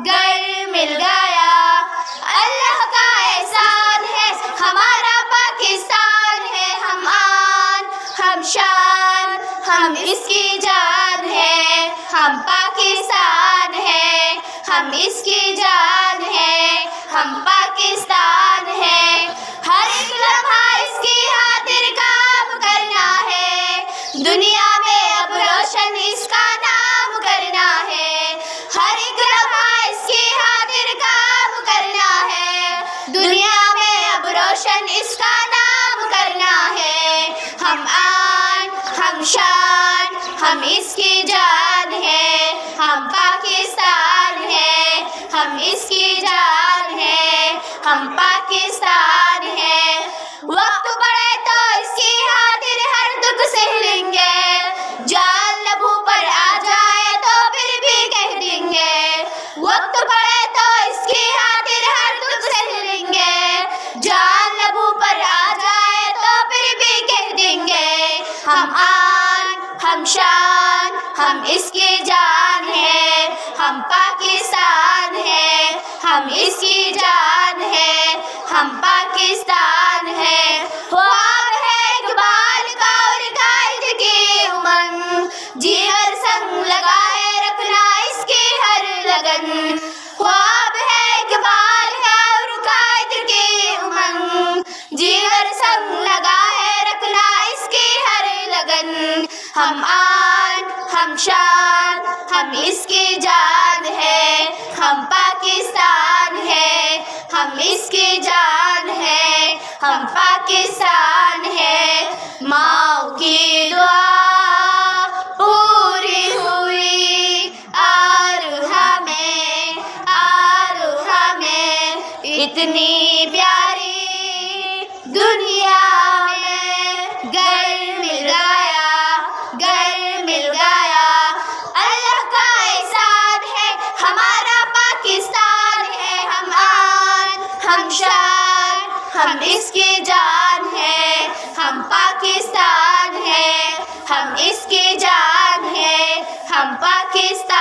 घर मिल गया। अल्लाह का एहसान है, हमारा पाकिस्तान है। हम आन, हम शान, हम इसकी जान है। हम पाकिस्तान है, हम इसकी जान है। हम पाकिस्तान है। हर एक लम्हा इसकी खातिर काम करना है। दुनिया में अब रोशन इसका नाम करना है। हर एक लम्हा इसकी खातिर काम करना है। दुनिया में अब रोशन इसका नाम करना है। हम आन, हम शान, हम इसकी जान है। हम पाकिस्तान है, हम इसकी जान है। हम पाकिस्तान है। वक्त पड़े तो इसकी खातिर हर दुख सह लेंगे। जान लबों पर आ जाए तो फिर भी कह देंगे। वक्त पड़े तो इसकी खातिर हर दुख सह लेंगे। जान लबों पर आ जाए तो फिर भी कह देंगे। हम आन, हम शान, हम इसकी जान है। हम पाकिस्तान है, हम इसकी जान है। हम पाकिस्तान है। ख्वाब है इकबाल का और कायद की उमंग, जी हर संग लगाए रखना इसकी हर लगन। ख्वाब है इकबाल का और कायद की उमंग, जी हर संग लगाए रखना इसकी हर लगन। हम आन, हम शान, हम इसकी जान है। हम पाकिस्तान है, हम इसकी जान है। हम पाकिस्तान है। माँ की दुआ पूरी हुई और हमें इतनी प्यारी दुनिया में घर मिल गया, घर मिल गया। अल्लाह का एहसान है, हमारा पाकिस्तान है। हम आन, हम शान, हम इसकी जान है। हम पाकिस्तान है, हम इसकी जान है। हम पाकिस्तान